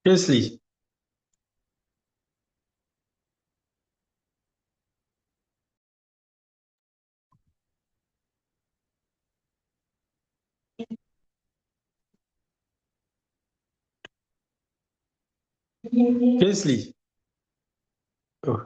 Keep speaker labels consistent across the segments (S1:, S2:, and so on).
S1: Seriously. Seriously. Oh.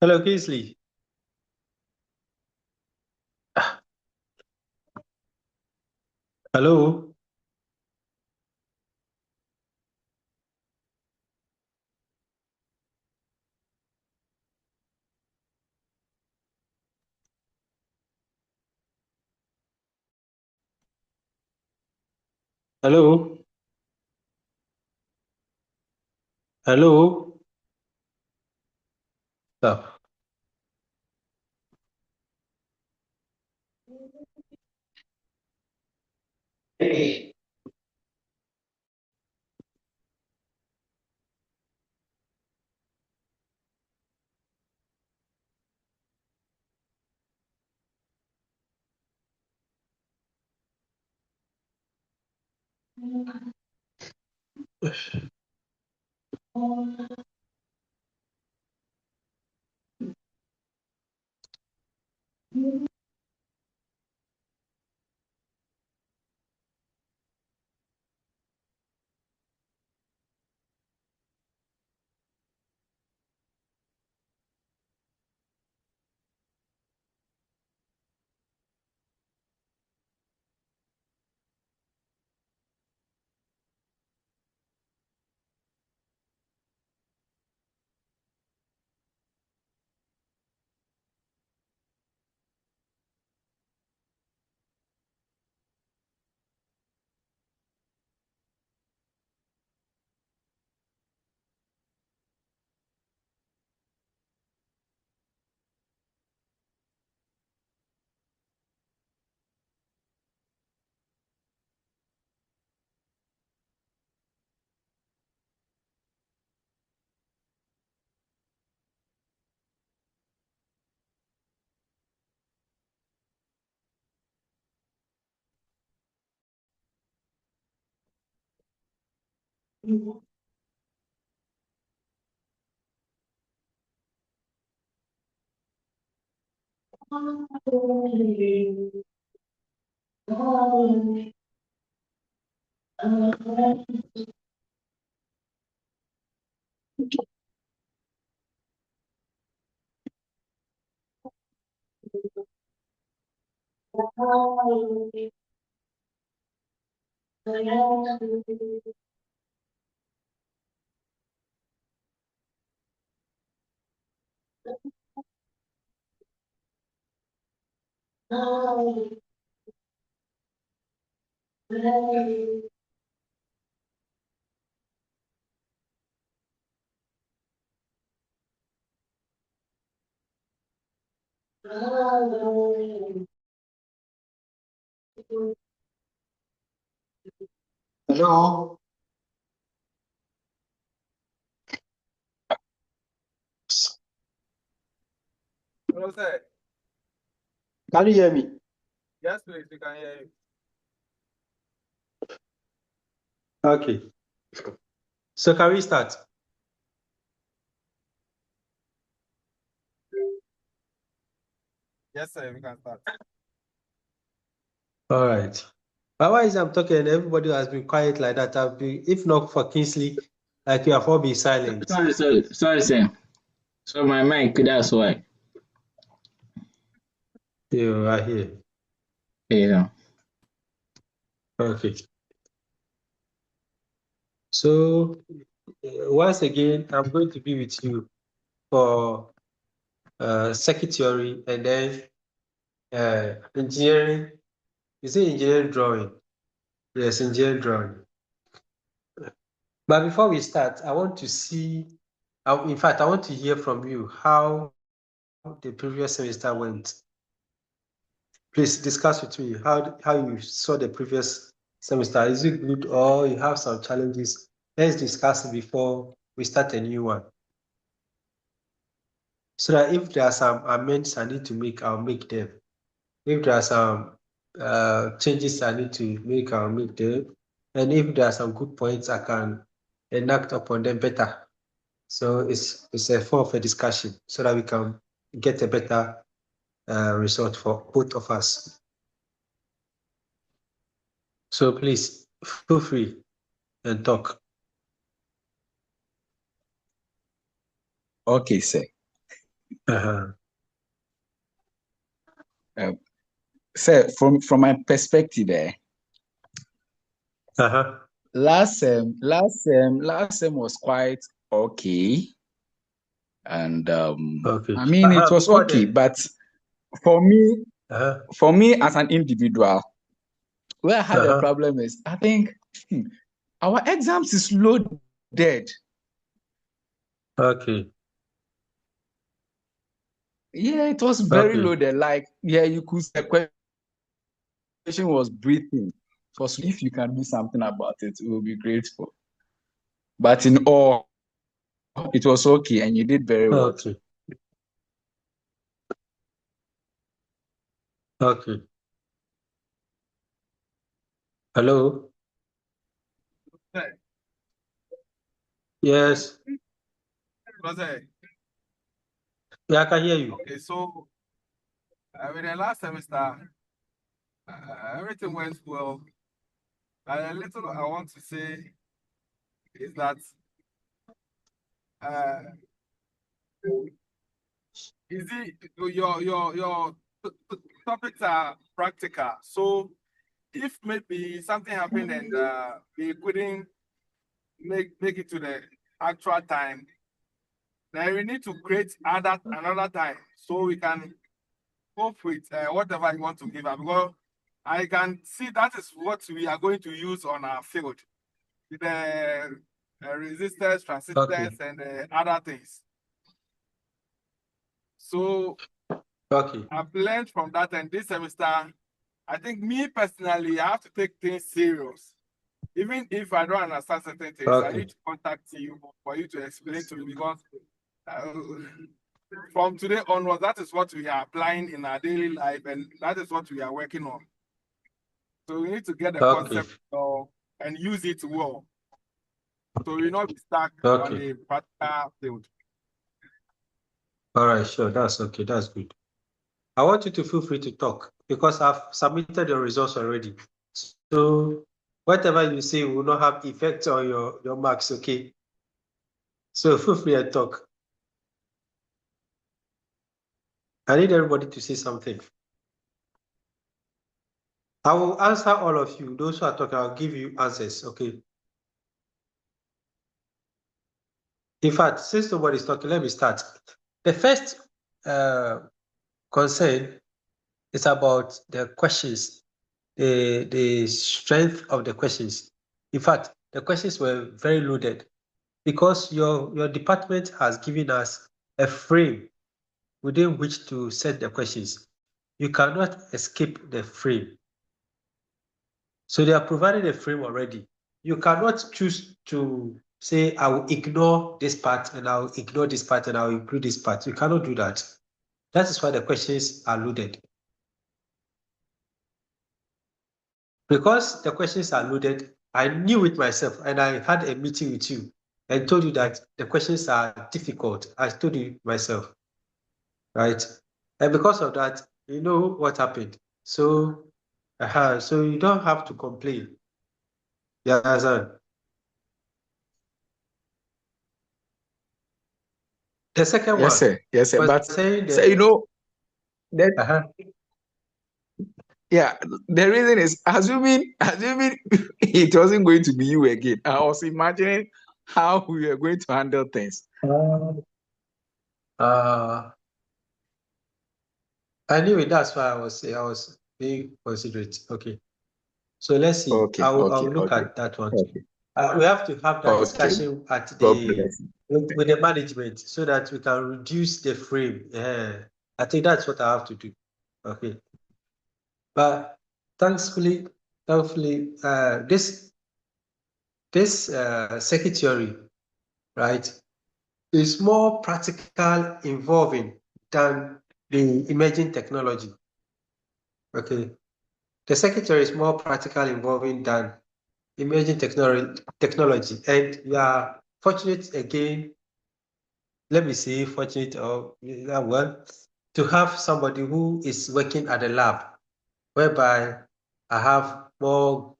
S1: Hello, Kingsley. Hello. Hello. Hello. Stop. Hello.
S2: Hello, sir.
S1: Can you hear me?
S2: Yes, please, we can hear you.
S1: Okay. So can we start?
S2: Yes, sir, we can start.
S1: All right. But why is I'm talking and everybody has been quiet like that? I've been, if not for Kingsley, like you have all been silent.
S3: Sorry, sir. So my mic, that's why.
S1: You are here.
S3: Yeah.
S1: Okay. So once again, I'm going to be with you for circuit theory and then engineering. Is it engineering drawing? Yes, engineering drawing. But before we start, I want to see, in fact, I want to hear from you how the previous semester went. Please discuss with me how you saw the previous semester. Is it good or you have some challenges? Let's discuss it before we start a new one. So that if there are some amendments I need to make, I'll make them. If there are some changes I need to make, I'll make them. And if there are some good points, I can enact upon them better. So it's a form of a discussion so that we can get a better result for both of us. So please feel free and talk.
S4: Okay, sir. Sir, from my perspective, last sem was quite okay, and
S1: Okay.
S4: I mean it was okay, but for me as an individual, where I had a problem is I think our exams is loaded.
S1: Okay.
S4: Yeah, it was very loaded. Like, yeah, you could say the question was breathing. So if you can do something about it, we will be grateful. But in all, it was okay, and you did very well.
S1: Okay. Okay. Hello.
S2: Sir.
S1: Yes.
S2: Sir.
S1: Yeah, I can hear you.
S2: Okay, so with the last semester, everything went well. A little I want to say is that your topics are practical. So if maybe something happened and we couldn't make it to the actual time, then we need to create another time so we can cope with whatever you want to give us. Because I can see that is what we are going to use on our field, with the resistors, transistors, and other things. So I've learned from that, and this semester, I think me personally, I have to take things serious. Even if I don't understand certain things, I need to contact you for you to explain to me, because from today onwards, that is what we are applying in our daily life, and that is what we are working on. So we need to get the concept and use it well. So we will not be stuck on
S1: Okay.
S2: the practical field.
S1: All right, sure. That's okay. That's good. I want you to feel free to talk because I've submitted your results already. So whatever you say will not have effect on your marks, okay? So feel free and talk. I need everybody to say something. I will answer all of you. Those who are talking, I'll give you answers, okay? In fact, since nobody's talking, let me start. The first concern is about the questions, the strength of the questions. In fact, the questions were very loaded because your department has given us a frame within which to set the questions. You cannot escape the frame. So they are providing a frame already. You cannot choose to say, I will ignore this part and I'll ignore this part and I'll include this part. You cannot do that. That is why the questions are loaded. Because the questions are loaded, I knew it myself and I had a meeting with you and told you that the questions are difficult. I told you myself, right? And because of that, you know what happened. So, so you don't have to complain. Yeah, understand? The second
S4: Yes,
S1: one
S4: sir. Yes, sir.
S1: was
S4: But
S1: saying
S4: so you
S1: that
S4: know that yeah, the reason is assuming it wasn't going to be you again. I was imagining how we were going to handle things.
S1: I knew it. That's why I was being considerate. Okay. So let's see.
S4: Okay,
S1: I'll
S4: okay,
S1: look
S4: okay,
S1: at that one.
S4: okay,
S1: We have to have that
S4: okay.
S1: discussion at
S4: God
S1: the
S4: bless you.
S1: with the management so that we can reduce the frame. Yeah. I think that's what I have to do. Okay. But thankfully, this circuit theory, right, is more practical involving than the emerging technology. Okay. The circuit theory is more practical involving than emerging technology. And we are fortunate again, let me say fortunate or well, to have somebody who is working at the lab, whereby I have more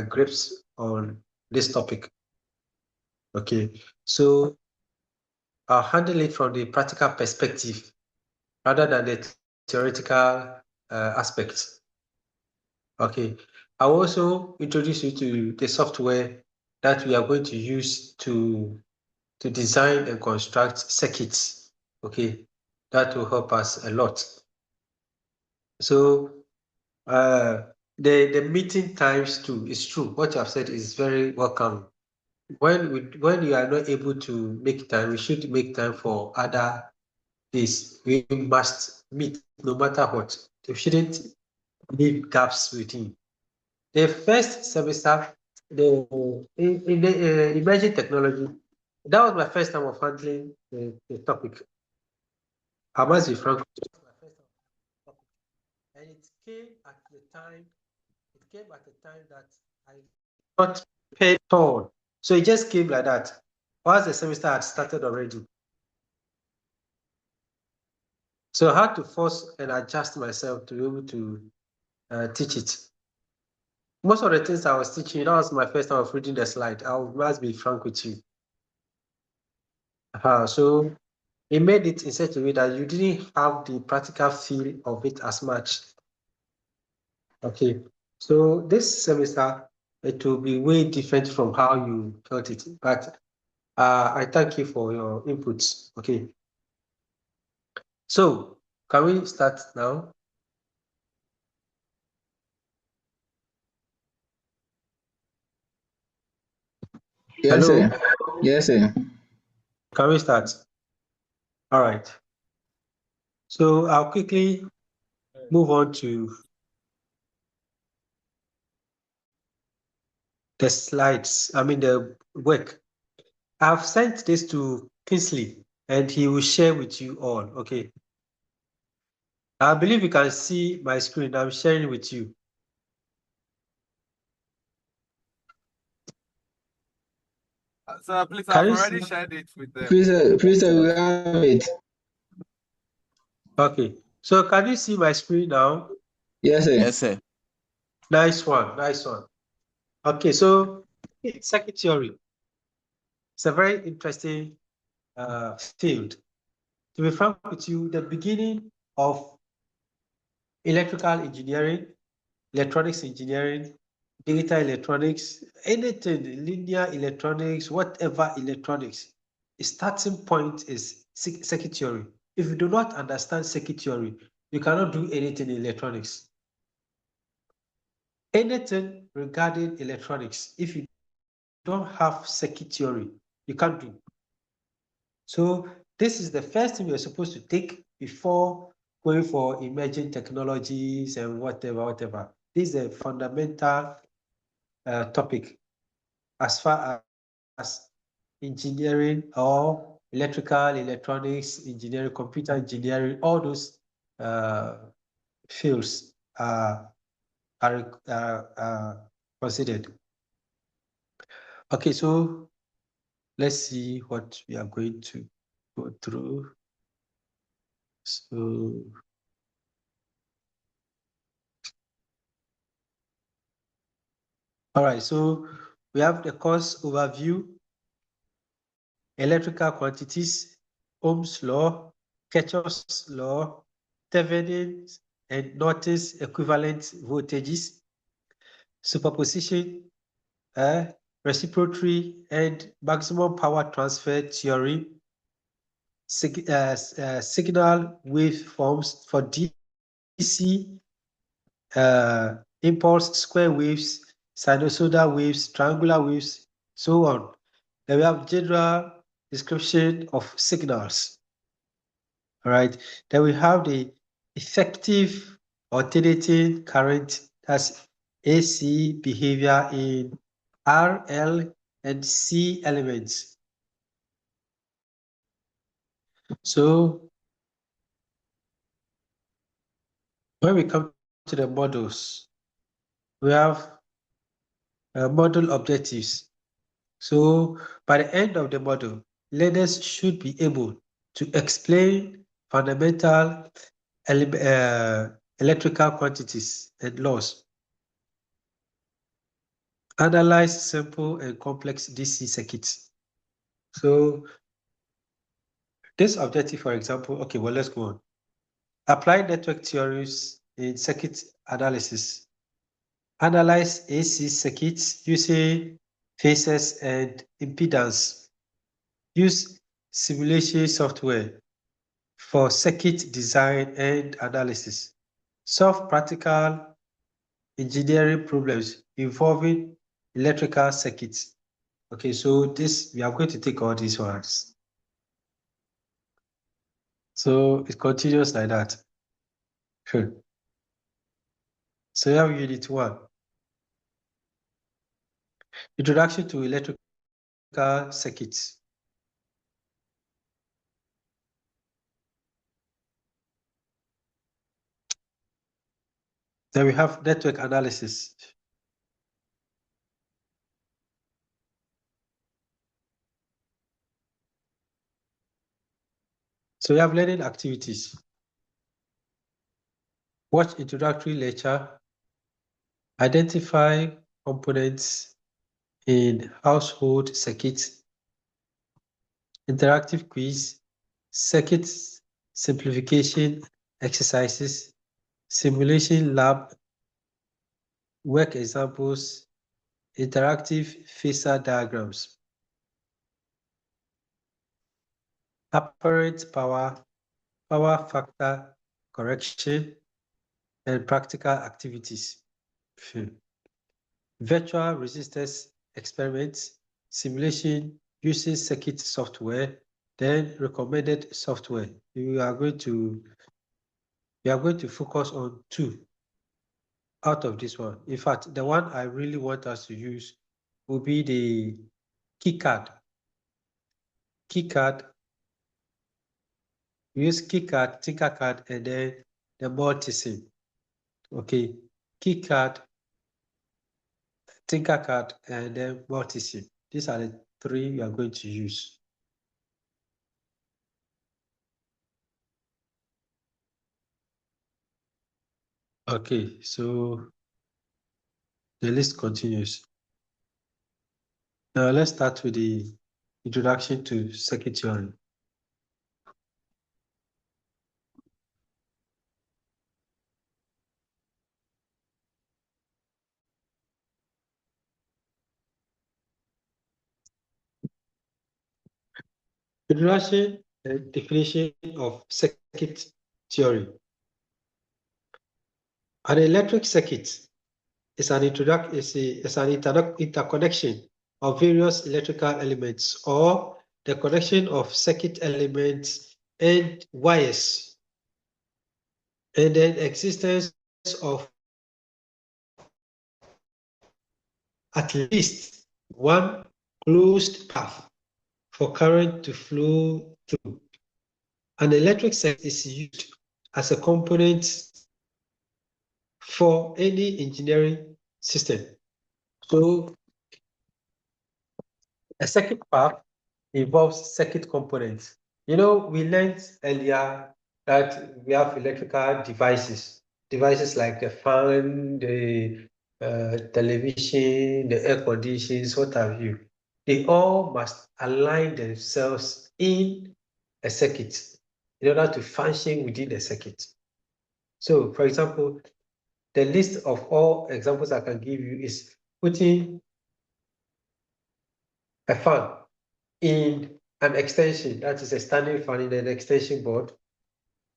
S1: grips on this topic. Okay, so I'll handle it from the practical perspective rather than the theoretical aspects. Okay, I'll also introduce you to the software that we are going to use to design and construct circuits. Okay, that will help us a lot. So the meeting times too is true. What you have said is very welcome. When you are not able to make time, we should make time for other days. We must meet no matter what. We shouldn't leave gaps within. The first semester, in the emerging technology, that was my first time of handling the topic. I must be frank, it was my first time of handling the topic. And it came at the time that I not prepared at all. So it just came like that. Once the semester had started already. So I had to force and adjust myself to be able to teach it. Most of the things I was teaching, that was my first time of reading the slide. I must be frank with you. So it made it in such a way that you didn't have the practical feel of it as much. Okay, so this semester, it will be way different from how you felt it, but I thank you for your inputs. Okay, so can we start now?
S3: Yes,
S1: Hello,
S3: sir. Yes, sir.
S1: can we start? All right, so I'll quickly move on to the slides, I mean the work. I've sent this to Kingsley and he will share with you all, okay? I believe you can see my screen. I'm sharing with you.
S2: So please,
S1: Can
S2: I've
S1: you
S2: already
S1: see?
S2: shared it with them.
S3: Please, we have it.
S1: Okay. So can you see my screen now?
S3: Yes, sir.
S4: Yes, sir.
S1: Nice one. Nice one. Okay. So circuit theory. It's a very interesting field. To be frank with you, the beginning of electrical engineering, electronics engineering, digital electronics, anything, linear electronics, whatever electronics, the starting point is circuit theory. If you do not understand circuit theory, you cannot do anything in electronics. Anything regarding electronics, if you don't have circuit theory, you can't do. So this is the first thing you're supposed to take before going for emerging technologies and whatever. This is a fundamental topic as far as engineering or electrical, electronics engineering, computer engineering, all those fields are considered. Okay, so let's see what we are going to go through. So, all right, so we have the course overview, electrical quantities, Ohm's law, Kirchhoff's law, Thevenin's and Norton's equivalent voltages, superposition, reciprocity, and maximum power transfer theory, signal waveforms for DC, impulse square waves, sinusoidal waves, triangular waves, so on. Then we have general description of signals. All right. Then we have the effective alternating current, that's AC behavior in R, L, and C elements. So when we come to the models, we have model objectives. So by the end of the model, learners should be able to explain fundamental electrical quantities and laws, analyze simple and complex DC circuits. So this objective, for example, okay, well, let's go on. Apply network theories in circuit analysis. Analyze AC circuits using phases and impedance. Use simulation software for circuit design and analysis. Solve practical engineering problems involving electrical circuits. Okay, so this, we are going to take all these ones. So it continues like that. Sure. So you have unit 1. Introduction to electrical circuits. Then we have network analysis. So we have learning activities. Watch introductory lecture. Identify components in household circuits. Interactive quiz. Circuit simplification exercises. Simulation lab. Work examples. Interactive phasor diagrams. Apparent power, power factor correction, and practical activities. Virtual resistance experiments, simulation using circuit software, then recommended software. We are going to focus on 2 out of this one. In fact, the one I really want us to use will be the keycard. Keycard. We use keycard, Tinkercad, and then the multisim. Okay, keycard, Tinkercad, and then multisim. These are the 3 we are going to use. Okay, so the list continues. Now let's start with the introduction to circuit theory. Introduction and definition of circuit theory. An electric circuit is an interconnection of various electrical elements or the connection of circuit elements and wires, and then existence of at least one closed path for current to flow through. An electric circuit is used as a component for any engineering system. So a circuit path involves circuit components. You know, we learned earlier that we have electrical devices like the fan, the television, the air conditions, what have you. They all must align themselves in a circuit in order to function within a circuit. So, for example, the list of all examples I can give you is putting a fan in an extension, that is a standing fan in an extension board.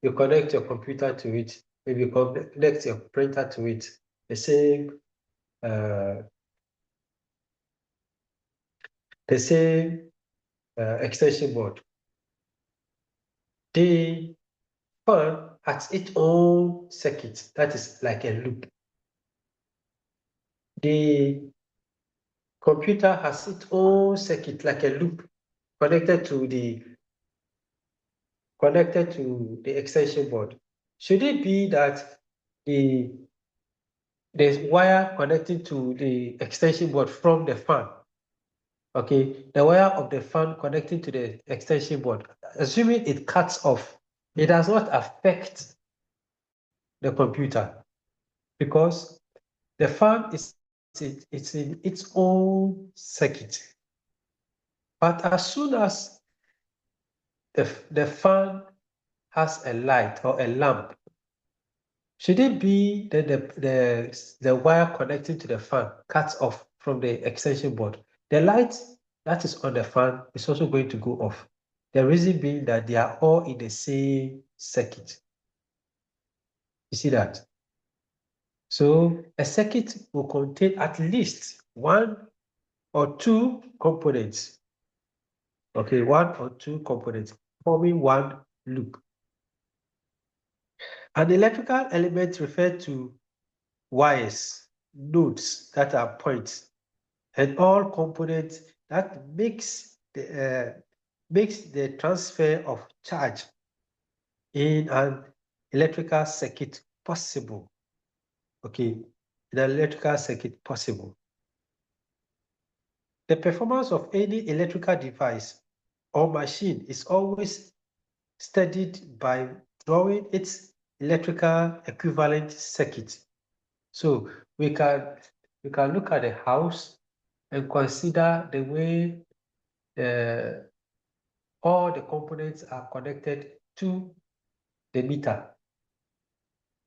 S1: You connect your computer to it, maybe you connect your printer to it, the same extension board. The fan has its own circuit, that is like a loop. The computer has its own circuit, like a loop, connected to the extension board. Should it be that there's wire connecting to the extension board from the fan? Okay, the wire of the fan connecting to the extension board, assuming it cuts off, it does not affect the computer because the fan is it's in its own circuit. But as soon as the fan has a light or a lamp, should it be that the wire connecting to the fan cuts off from the extension board? The light that is on the fan is also going to go off. The reason being that they are all in the same circuit. You see that? So a circuit will contain at least one or two components. Okay, one or two components forming one loop. An electrical element referred to wires, nodes that are points, and all components that makes the transfer of charge in an electrical circuit possible. Okay, in an electrical circuit possible. The performance of any electrical device or machine is always studied by drawing its electrical equivalent circuit. So we can look at the house and consider the way all the components are connected to the meter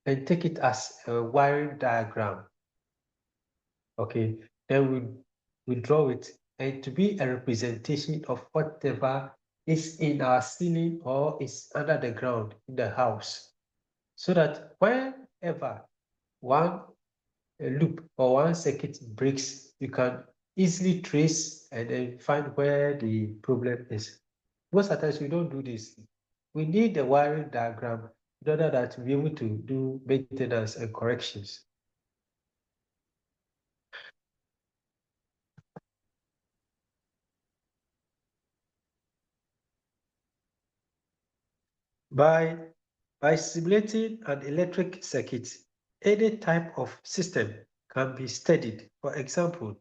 S1: and take it as a wiring diagram. Okay, then we draw it and to be a representation of whatever is in our ceiling or is under the ground in the house, so that whenever one loop or one circuit breaks, you can easily trace and then find where the problem is. Most of the times we don't do this. We need the wiring diagram in order that to be able to do maintenance and corrections. By simulating an electric circuit, any type of system can be studied. For example,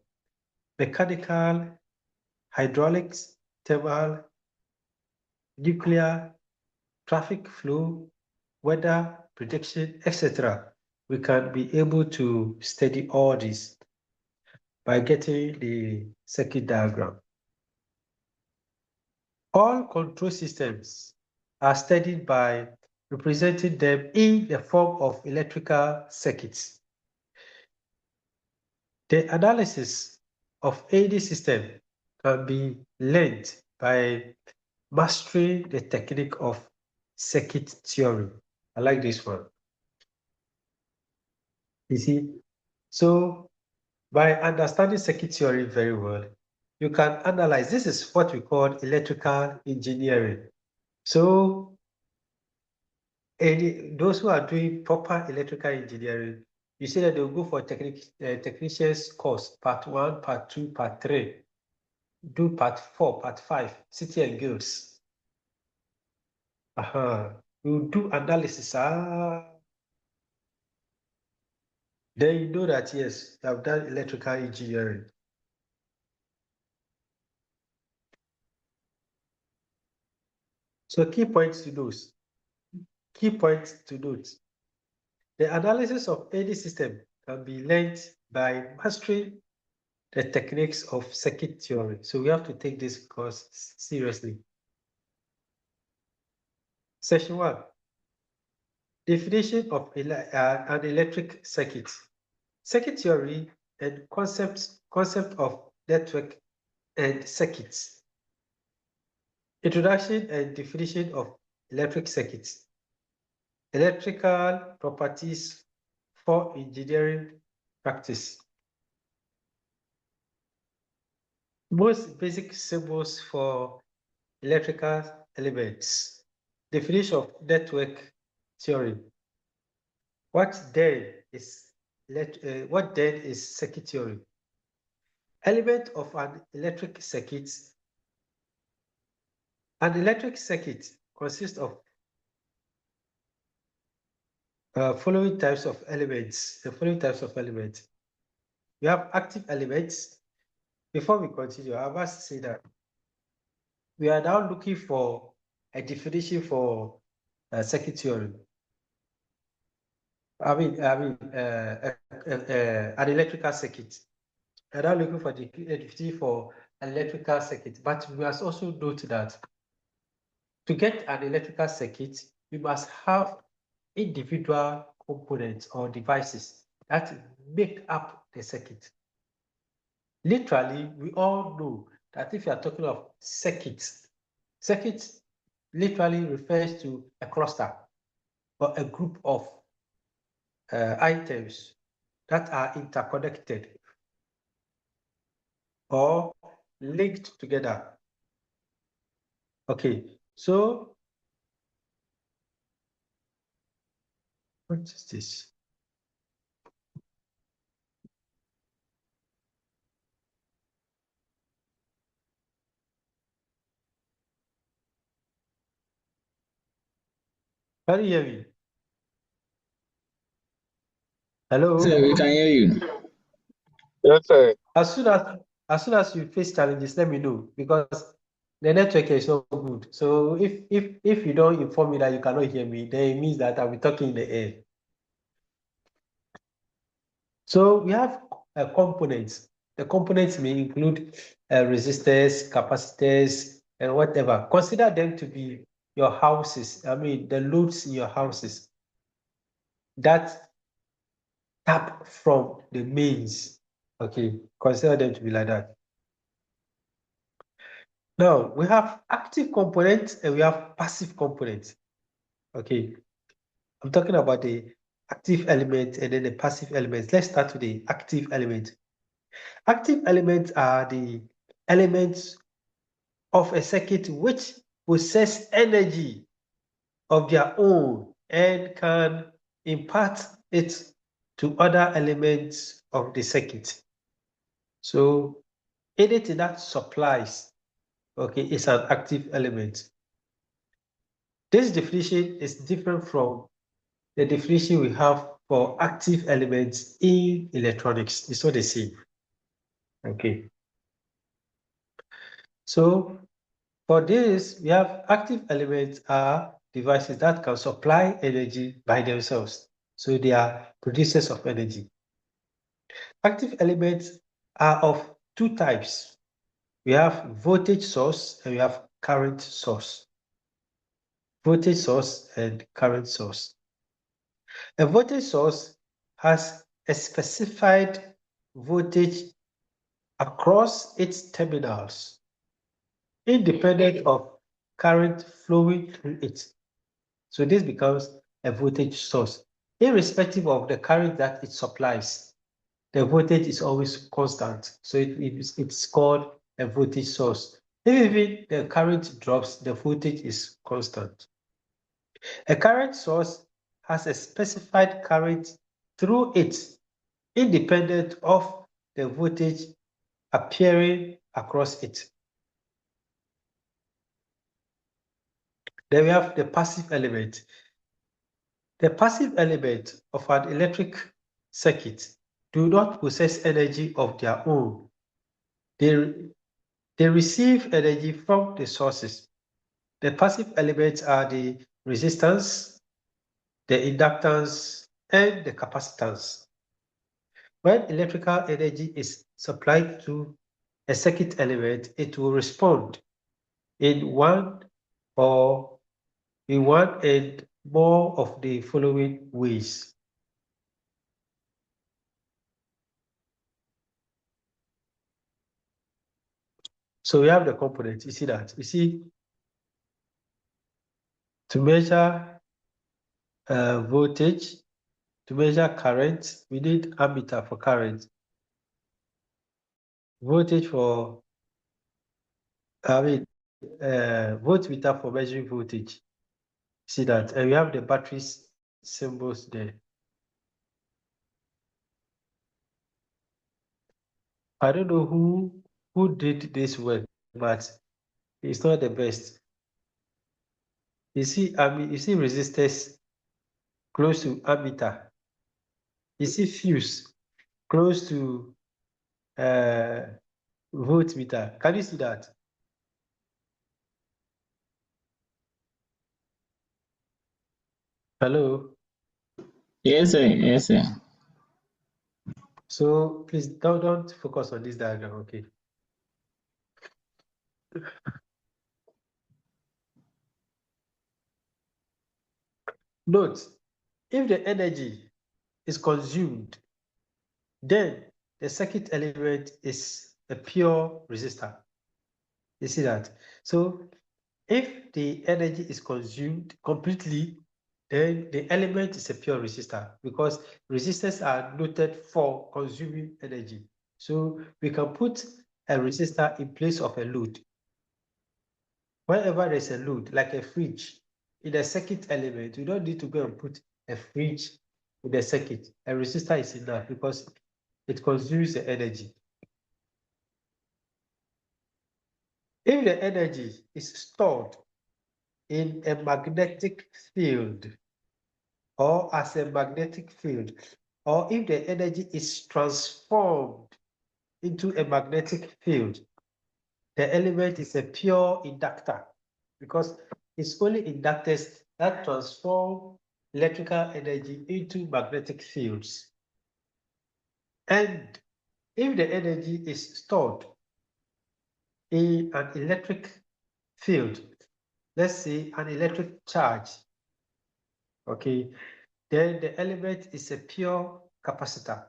S1: mechanical hydraulics, thermal, nuclear, traffic flow, weather prediction, etc. We can be able to study all this by getting the circuit diagram. All control systems are studied by representing them in the form of electrical circuits. The analysis of any system can be learned by mastering the technique of circuit theory. I like this one. You see, so by understanding circuit theory very well, you can analyze. This is what we call electrical engineering. So those who are doing proper electrical engineering, you see that they'll go for technician's course, part 1, part 2, part 3, do part 4, part 5, city and guilds. You do analysis. Then you know that, yes, you have done electrical engineering. So key points to those. Key points to note. The analysis of any system can be learned by mastering the techniques of circuit theory. So we have to take this course seriously. Section 1. Definition of an electric circuit. Circuit theory and concept of network and circuits. Introduction and definition of electric circuits. Electrical properties for engineering practice. Most basic symbols for electrical elements. Definition of network theory. What then is circuit theory? Element of an electric circuit. An electric circuit consists of following types of elements. The following types of elements. You have active elements. Before we continue, I must say that we are now looking for a definition for circuit theory. An electrical circuit. We are now looking for the definition for an electrical circuit, but we must also note that to get an electrical circuit, we must have individual components or devices that make up the circuit. Literally, we all know that if you are talking of circuits literally refers to a cluster or a group of items that are interconnected or linked together. Okay, so what is this? Can you hear me? Hello?
S3: Sir, we can hear you.
S2: Yes, sir.
S1: As soon as you face challenges, let me know, because the network is so good. So if you don't inform me that you cannot hear me, then it means that I'll be talking in the air. So we have components. The components may include resistors, capacitors, and whatever. Consider them to be your houses. The loads in your houses that tap from the mains. Okay, consider them to be like that. Now, we have active components and we have passive components. Okay, I'm talking about the active element and then the passive elements. Let's start with the active element. Active elements are the elements of a circuit which possess energy of their own and can impart it to other elements of the circuit. So anything that supplies, okay, is an active element. This definition is different from the definition we have for active elements in electronics. It's not the same. Okay. So for this, we have active elements are devices that can supply energy by themselves. So they are producers of energy. Active elements are of two types. We have voltage source and we have current source. Voltage source and current source. A voltage source has a specified voltage across its terminals, independent of current flowing through it. So this becomes a voltage source. Irrespective of the current that it supplies, the voltage is always constant. So it's called a voltage source. If the current drops, the voltage is constant. A current source has a specified current through it, independent of the voltage appearing across it. Then we have the passive element. The passive element of an electric circuit do not possess energy of their own. They receive energy from the sources. The passive elements are the resistance, the inductance, and the capacitance. When electrical energy is supplied to a circuit element, it will respond in one and more of the following ways. So we have the components. You see that? You see, to measure voltage, to measure current, we need ammeter for current. Voltage for, voltmeter for measuring voltage. See that? And we have the battery symbols there. I don't know who did this work, but it's not the best. You see, you see resistors close to ammeter. You see fuse close to voltmeter. Can you see that? Hello.
S3: Yes, sir. Yes, sir.
S1: So please don't focus on this diagram, okay? Note, if the energy is consumed, then the circuit element is a pure resistor. You see that? So if the energy is consumed completely, then the element is a pure resistor because resistors are noted for consuming energy. So we can put a resistor in place of a load. Whenever there's a load, like a fridge, in a circuit element, you don't need to go and put a fridge in the circuit. A resistor is enough because it consumes the energy. If the energy is stored in a magnetic field or as a magnetic field, or if the energy is transformed into a magnetic field, the element is a pure inductor because it's only inductors that transform electrical energy into magnetic fields. And if the energy is stored in an electric field, let's say an electric charge, okay, then the element is a pure capacitor,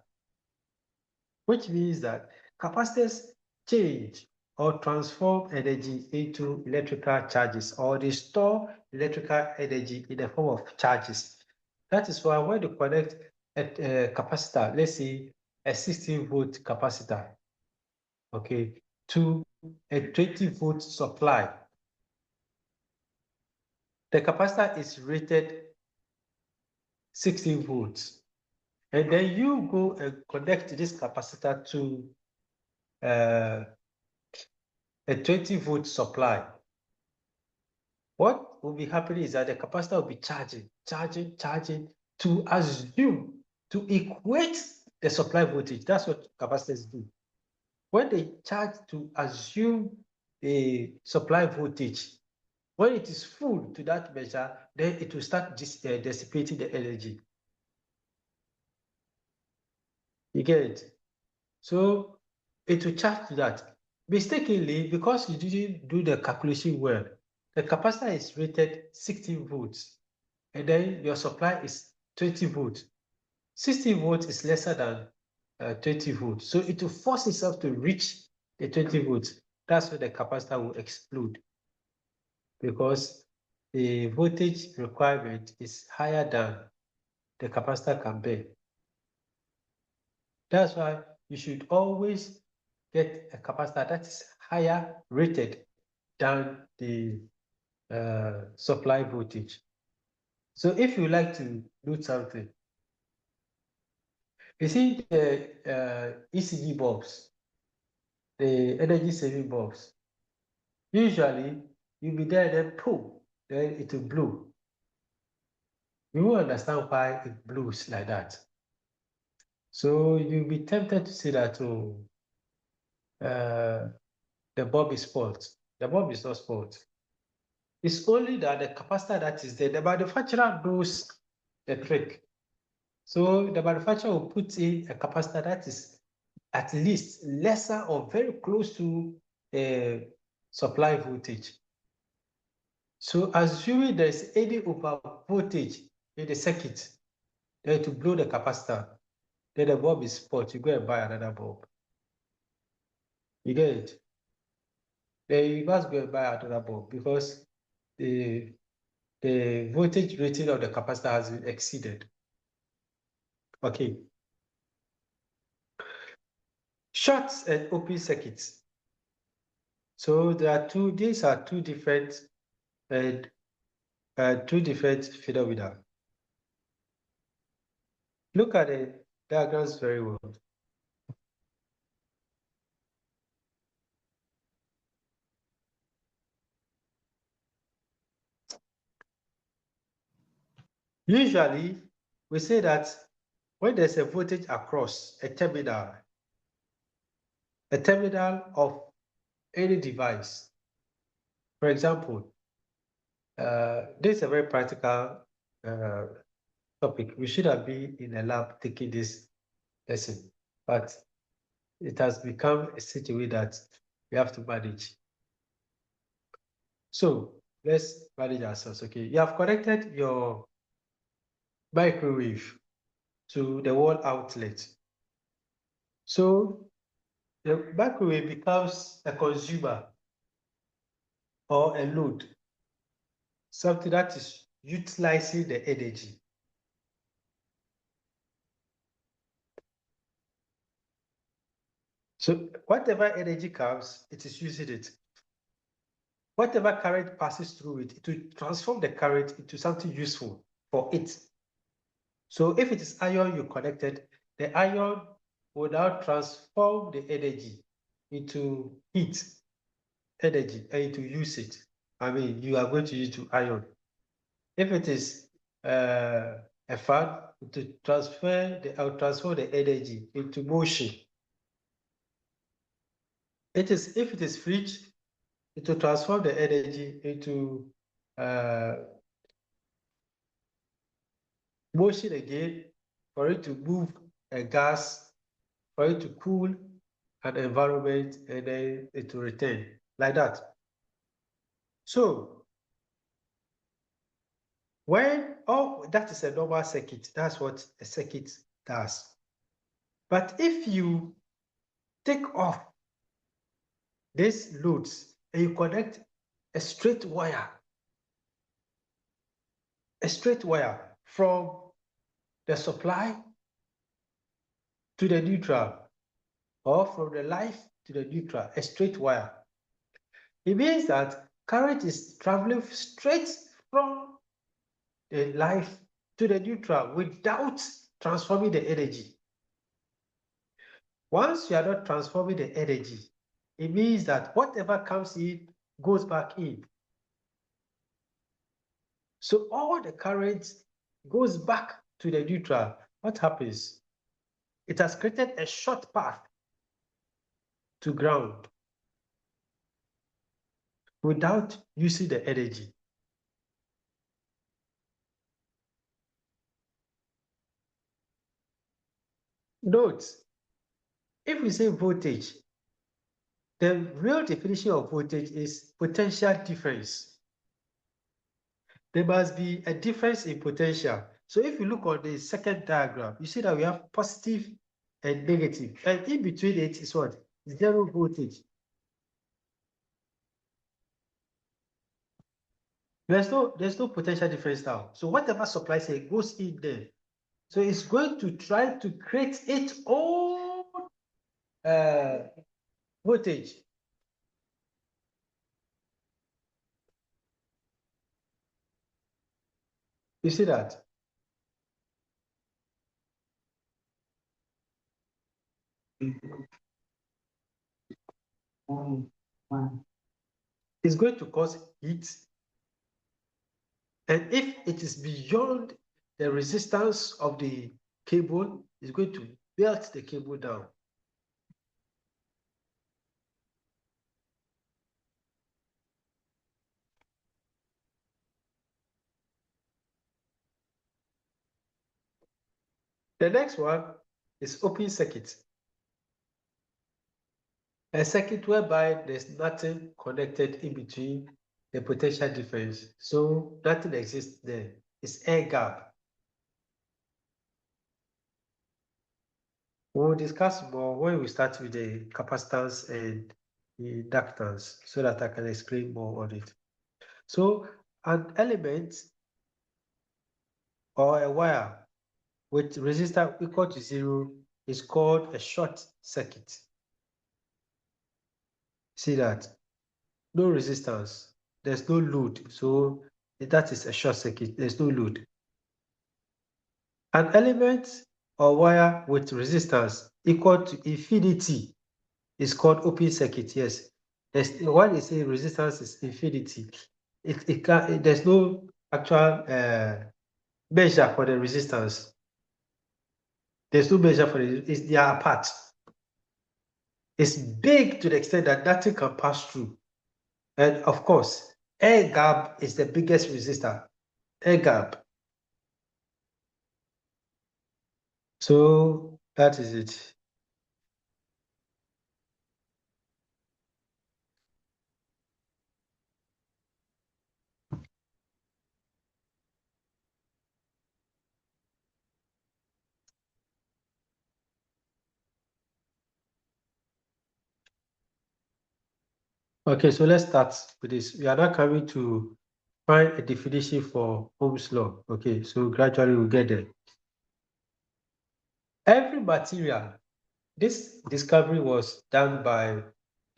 S1: which means that capacitors change or transform energy into electrical charges, or they store electrical energy in the form of charges. That is why when you connect a capacitor, let's say a 16-volt capacitor, okay, to a 20-volt supply, the capacitor is rated 16 volts. And then you go and connect this capacitor to a 20-volt supply. What will be happening is that the capacitor will be charging to assume, to equate the supply voltage. That's what capacitors do. When they charge to assume a supply voltage. When it is full to that measure, then it will start dissipating the energy. You get it? So it will charge to that. Mistakenly, because you didn't do the calculation well, the capacitor is rated 16 volts, and then your supply is 20 volts. 16 volts is lesser than 20 volts. So it will force itself to reach the 20 volts. That's where the capacitor will explode, because the voltage requirement is higher than the capacitor can bear. That's why you should always get a capacitor that is higher rated than the supply voltage. So if you like to do something, you see the ECG bulbs, the energy saving bulbs, usually you'll be there, then boom, then it will blow. You will understand why it blows like that. So you'll be tempted to say that, oh, the bulb is spoiled. The bulb is not spoiled. It's only that the capacitor that is there, the manufacturer knows the trick. So the manufacturer will put in a capacitor that is at least lesser or very close to a supply voltage. So assuming there is any over voltage in the circuit, then to blow the capacitor, then the bulb is spoiled. You go and buy another bulb. You get it? Then you must go and buy another bulb, because the voltage rating of the capacitor has been exceeded. Okay. Short and open circuits. So there are these are two different phenomena. Look at the diagrams very well. Usually, we say that when there's a voltage across a terminal of any device, for example, this is a very practical topic. We should have been in a lab taking this lesson, but it has become a situation that we have to manage. So let's manage ourselves. Okay, you have connected your microwave to the wall outlet. So the microwave becomes a consumer or a load, something that is utilizing the energy. So whatever energy comes, it is using it. Whatever current passes through it, it will transform the current into something useful for it. So if it is iron you connected, the iron will now transform the energy into heat energy, and to use it. I mean, you are going to use to iron. If it is a fan, to transfer the energy into motion. If it is fridge, it will transform the energy into motion again, for it to move a gas, for it to cool an environment, and then it will return like that. So that is a normal circuit. That's what a circuit does. But if you take off these loads and you connect a straight wire from the supply to the neutral, or from the live to the neutral, a straight wire, it means that current is traveling straight from the live to the neutral without transforming the energy. Once you are not transforming the energy, it means that whatever comes in goes back in. So all the current goes back to the neutral. What happens? It has created a short path to ground. without using the energy. Note, if we say voltage, the real definition of voltage is potential difference. There must be a difference in potential. So if you look on the second diagram, you see that we have positive and negative, and in between it is what? Zero voltage. There's no potential difference now. So whatever supply say goes in there. So it's going to try to create its own voltage. You see that? It's going to cause heat. And if it is beyond the resistance of the cable, it's going to melt the cable down. The next one is open circuit. A circuit whereby there's nothing connected in between the potential difference. So nothing exists there. It's air gap. We'll discuss more when we start with the capacitance and the inductance so that I can explain more on it. So an element or a wire with resistance equal to 0 is called a short circuit. See that? No resistance. There's no load. So that is a short circuit. There's no load. An element or wire with resistance equal to infinity is called open circuit. Yes. When they say resistance is infinity, there's no actual measure for the resistance. There's no measure for it. They are apart. It's big to the extent that nothing can pass through. And of course, air gap is the biggest resistor. Air gap. So that is it. Okay, so let's start with this. We are now coming to find a definition for Ohm's law. Okay, so gradually we'll get there. Every material, this discovery was done by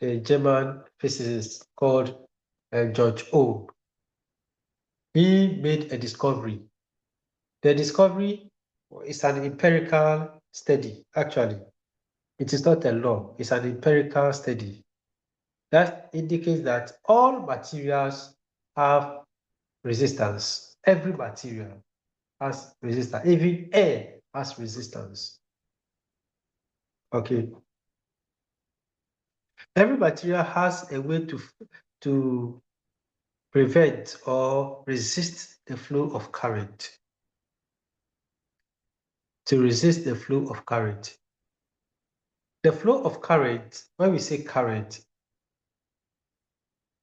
S1: a German physicist called George Ohm. He made a discovery. The discovery is an empirical study, actually. It is not a law, it's an empirical study. That indicates that all materials have resistance. Every material has resistance. Even air has resistance. Okay. Every material has a way to prevent or resist the flow of current. To resist the flow of current. The flow of current, when we say current,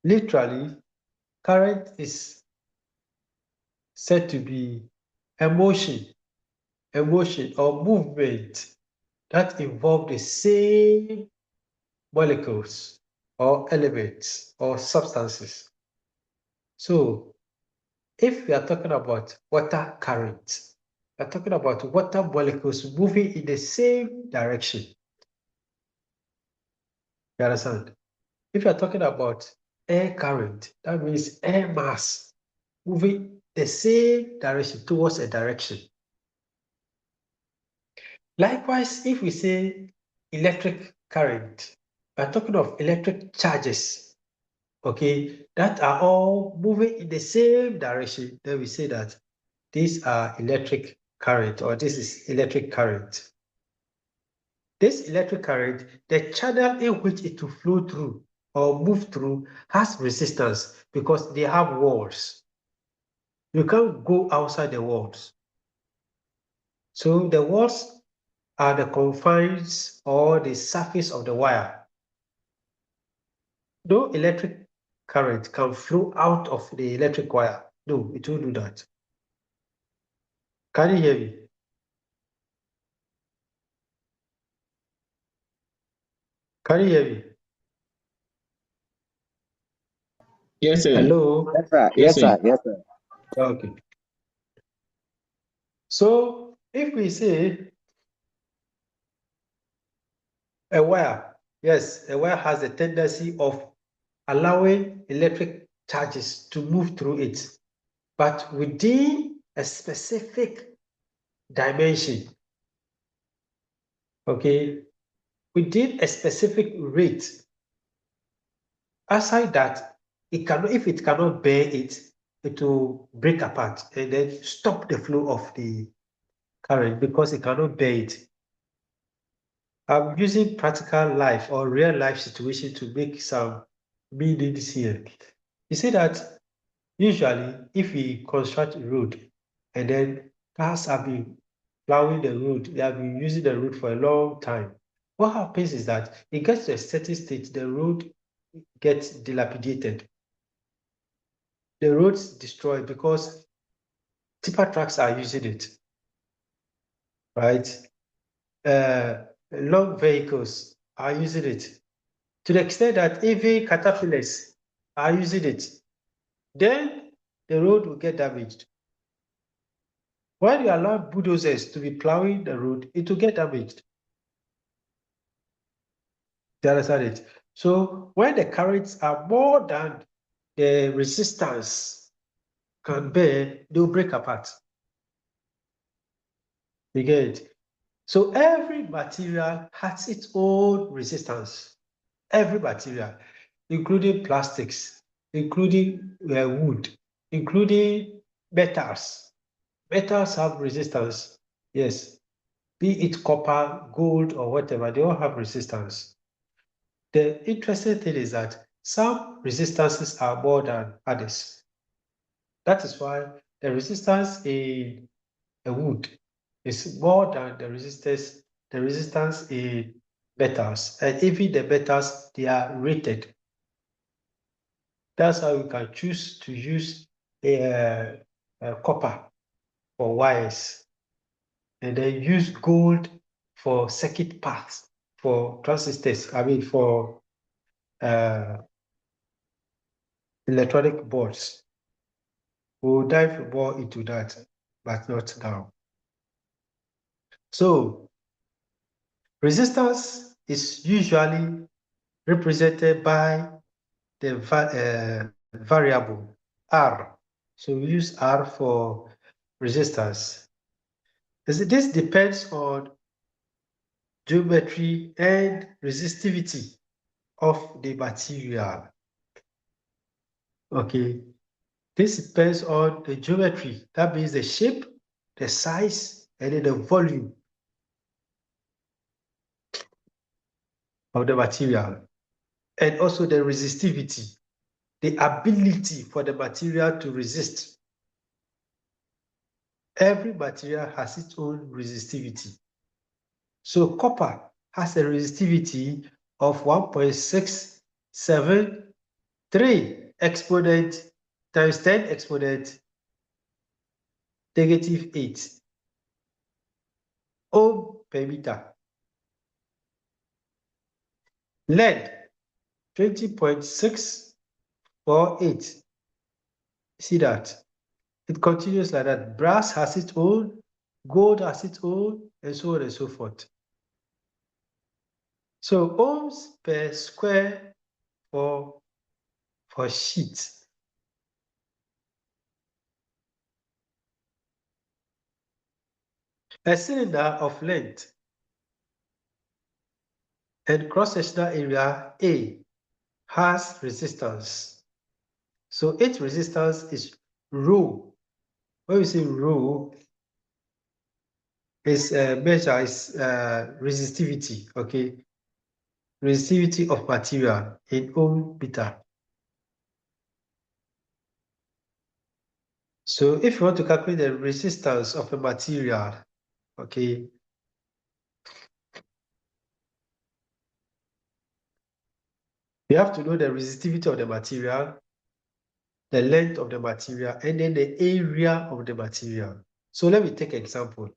S1: literally, current is said to be emotion or movement that involve the same molecules or elements or substances. So if we are talking about water current, we are talking about water molecules moving in the same direction. You understand? If you are talking about air current, that means air mass moving the same direction towards a direction. Likewise, if we say electric current, we're talking of electric charges, okay, that are all moving in the same direction. Then we say that these are electric current, or this is electric current. This electric current, the channel in which it will flow through, or move through has resistance because they have walls. You can't go outside the walls. So the walls are the confines or the surface of the wire. No electric current can flow out of the electric wire. No, it won't do that. Can you hear me? Can you hear me?
S3: Yes, sir.
S1: Hello?
S5: Yes, sir.
S3: Yes, sir.
S5: Yes, sir.
S1: Okay. So if we say a wire, yes, a wire has a tendency of allowing electric charges to move through it, but within a specific dimension, okay, within a specific rate. Aside that, if it cannot bear it, it will break apart and then stop the flow of the current because it cannot bear it. I'm using practical life or real life situation to make some meanings here. You see that usually if we construct a road and then cars have been plowing the road, they have been using the road for a long time. What happens is that it gets to a certain state, the road gets dilapidated. The road's destroyed because tipper trucks are using it, right? Long vehicles are using it to the extent that even caterpillars are using it. Then the road will get damaged. When you allow bulldozers to be plowing the road, it will get damaged. Do you understand it? So when the currents are more than the resistance can bear, they'll break apart. You get it? So every material has its own resistance. Every material, including plastics, including wood, including metals. Metals have resistance. Yes. Be it copper, gold, or whatever, they all have resistance. The interesting thing is that some resistances are more than others. That is why the resistance in a wood is more than the resistance in metals. And even the metals, they are rated. That's how you can choose to use a copper for wires and then use gold for circuit paths, for transistors, for electronic boards. We'll dive more into that, but not now. So resistance is usually represented by the variable R. So we use R for resistance. This depends on geometry and resistivity of the material. Okay, this depends on the geometry. That means the shape, the size, and then the volume of the material. And also the resistivity, the ability for the material to resist. Every material has its own resistivity. So copper has a resistivity of 1.673 exponent times 10 exponent -8 ohm per meter. Lead 20.648. See that? It continues like that. Brass has its own, gold has its own, and so on and so forth. So ohms per square for sheet. A cylinder of length and cross-sectional area A has resistance. So its resistance is rho. When we say rho, is measure is resistivity, okay? resistivity of material in ohm meter. So if you want to calculate the resistance of a material, okay, you have to know the resistivity of the material, the length of the material, and then the area of the material. So let me take an example.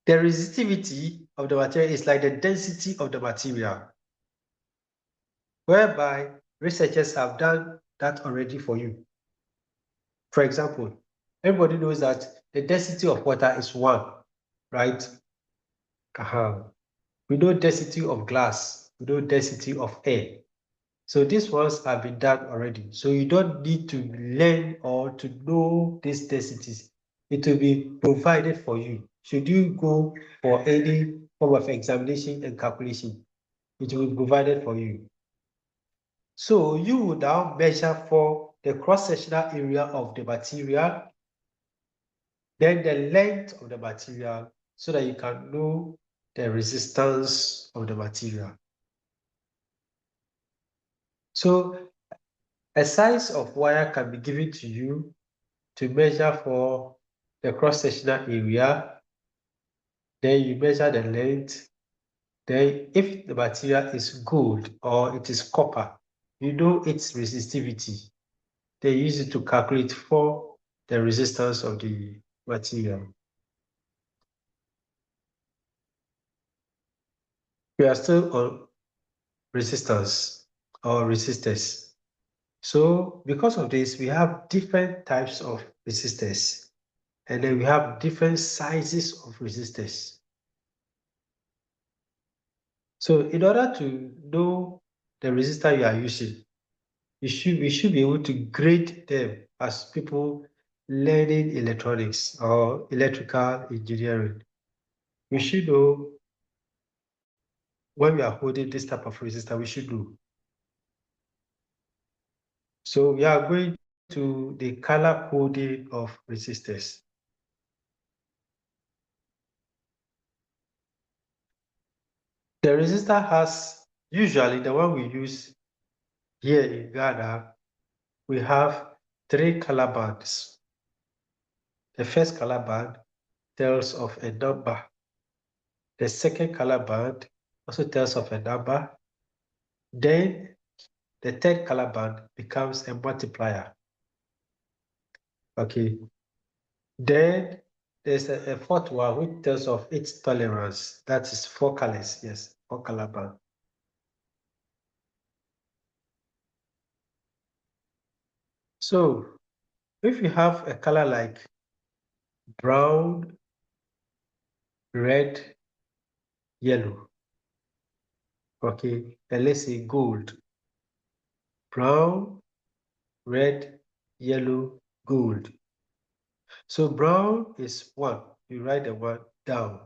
S1: The resistivity of the material is like the density of the material, whereby researchers have done that already for you. For example, everybody knows that the density of water is 1, right? We know density of glass, we know density of air. So these ones have been done already. So you don't need to learn or to know these densities. It will be provided for you. Should you go for any form of examination and calculation, it will be provided for you. So you will now measure for the cross-sectional area of the material, then the length of the material, so that you can know the resistance of the material. So a size of wire can be given to you to measure for the cross-sectional area. Then you measure the length. Then if the material is gold or it is copper, you know its resistivity. They use it to calculate for the resistance of the material. We are still on resistance or resistors. So because of this, we have different types of resistors, and then we have different sizes of resistors. So in order to know the resistor you are using, we should be able to grade them as people learning electronics or electrical engineering. We should know when we are holding this type of resistor, we should know. So we are going to the color coding of resistors. The resistor has, usually the one we use here in Ghana, we have 3 color bands. The first color band tells of a number. The second color band also tells of a number. Then the third color band becomes a multiplier. Okay. Then there's a fourth one which tells of its tolerance. That is 4 colors. Yes, 4 color band. So if you have a color like brown, red, yellow, okay, and let's say gold. Brown, red, yellow, gold. So brown is 1. You write the 1 down.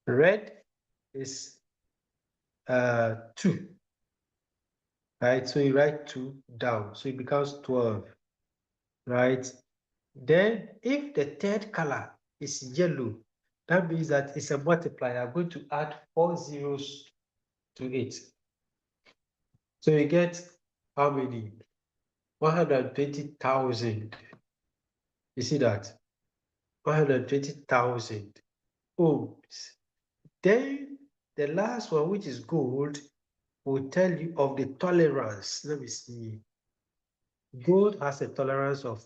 S1: Red is 2. Right? So you write 2 down. So it becomes 12. Right? Then if the third color is yellow, that means that it's a multiplier. I'm going to add 4 zeros to it. So you get how many? 120,000. You see that? 120,000 ohms. Then the last one, which is gold, will tell you of the tolerance. Let me see. Gold has a tolerance of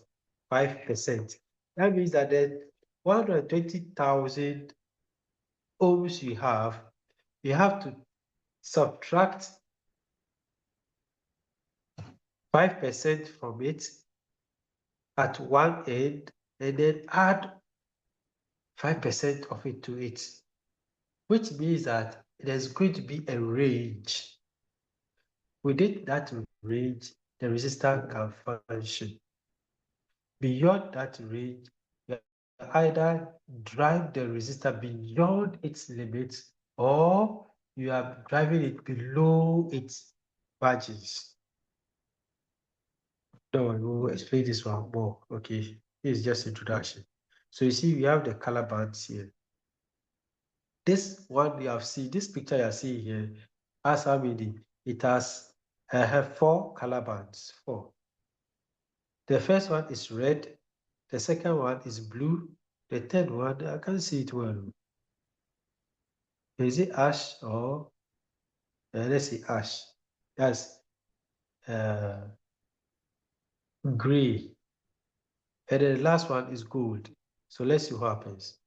S1: 5%. That means that the 120,000 ohms you have to subtract 5% from it at one end and then add 5% of it to it, which means that there's going to be a range. Within that range, the resistor can function. Beyond that range, you either drive the resistor beyond its limits or you are driving it below its margins. No, we'll explain this one more. Okay, this is just introduction. So you see, we have the color bands here. This one you have seen, this picture you are seeing here, has how many? It has have 4 color bands. 4. The first one is red. The second one is blue. The third one, I can't see it well. Is it ash or let's see ash? That's gray. And then the last one is gold. So let's see what happens.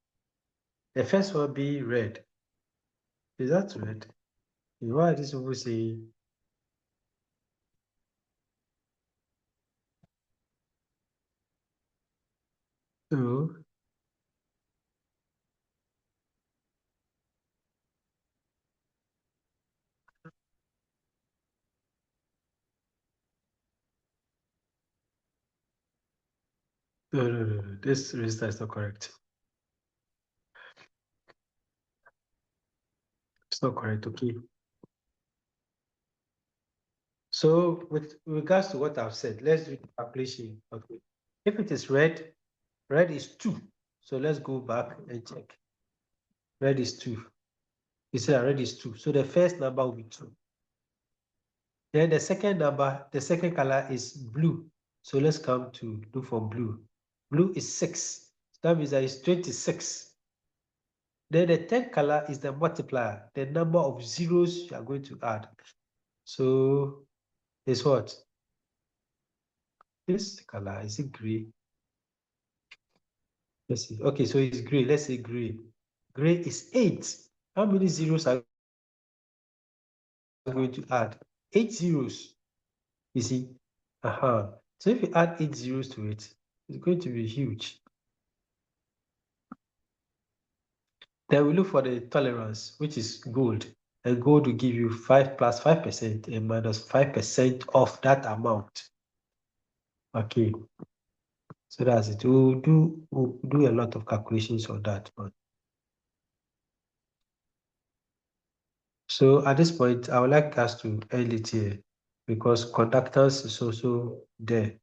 S1: The first one be red. Is that red? Why are these people saying? No. No. This register is not correct. It's not correct, okay? So with regards to what I've said, let's do the calculation. Okay. If it is red, red is 2. So let's go back and check. Red is 2. You said red is 2. So the first number will be 2. Then the second number, the second color is blue. So let's come to look for blue. Blue is 6. So that means that it's 26. Then the third color is the multiplier, the number of zeros you are going to add. So it's what? This color, is it gray? Let's see. Okay, so it's gray. Let's say gray. Gray is 8. How many zeros are you going to add? 8 zeros. You see? So if you add 8 zeros to it, it's going to be huge. Then we look for the tolerance, which is gold. And gold will give you 5 plus 5% and minus 5% of that amount. Okay. So that's it. We'll do a lot of calculations on that one. So at this point, I would like us to end it here because conductance is also there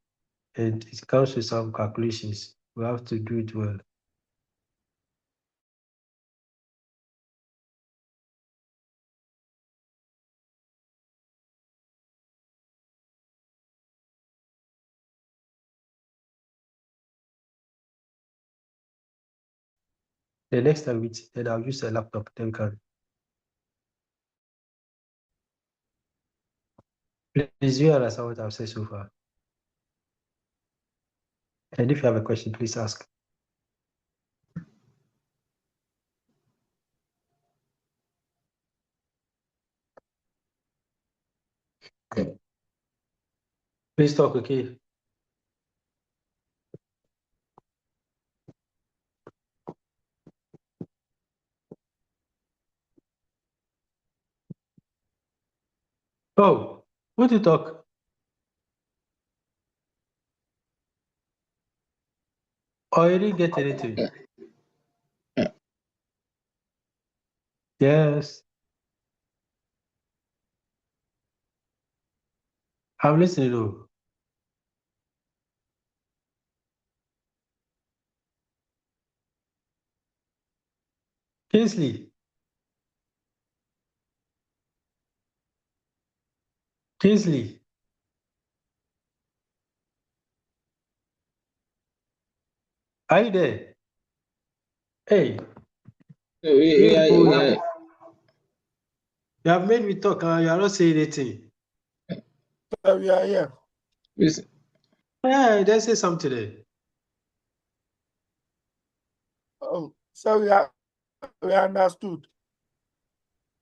S1: and it comes with some calculations. We have to do it well. The next time we meet, then I'll use a laptop, then we can. Please, you understand what I've said so far? And if you have a question, please ask. Please talk, okay? Oh, what do you talk? Oh, you didn't get anything. Yes. I'm listening. Oh. Kingsley. Kingsley. Are you there? Hey.
S3: We are.
S1: You have made me talk and you are not saying anything.
S2: We are here.
S1: Yeah, let's say something there.
S2: So we understood.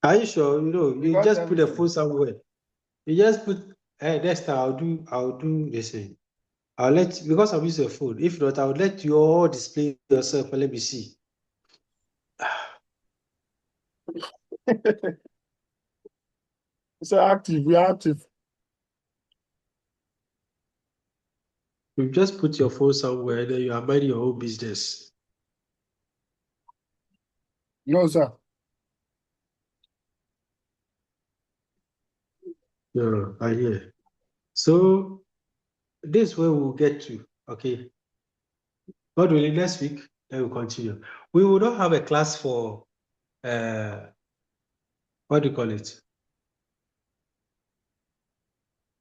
S1: Are you sure? You know, you
S2: Because
S1: just put the phone somewhere. You just put, hey, next time I'll do this thing. I'll let, because I'm using a phone. If not, I'll let you all display yourself and let me see.
S2: So active, we are active.
S1: You just put your phone somewhere and then you are minding your own business.
S2: No, sir.
S1: Yeah, I hear. So this is where we'll get to, okay? God willing, next week, then we'll continue. We will not have a class for what do you call it?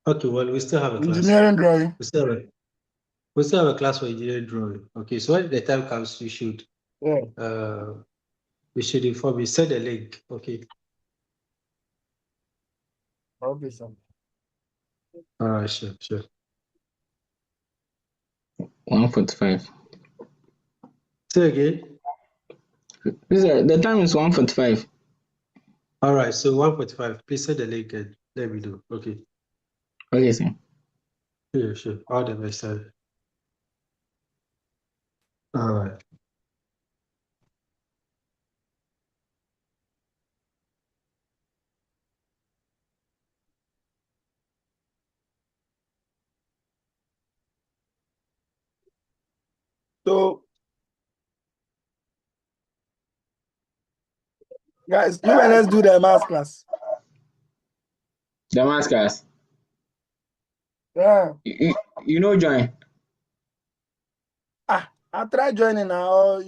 S1: Okay, well, we still have a class.
S5: Engineering drawing.
S1: We still have a class for engineering drawing. Okay, so when the time comes, we should inform you. Send a link. Okay.
S5: Okay, sir.
S1: All right, sure.
S3: 1:45.
S1: Say again.
S3: The time is 1:45.
S1: All right, so 1:45. Please send the link and let me know. Okay.
S3: Okay, sir.
S1: Sure. All the best, sir. All right.
S5: So, guys, let's do the math class.
S3: Damascus.
S5: Yeah.
S3: You know join.
S5: I tried joining now.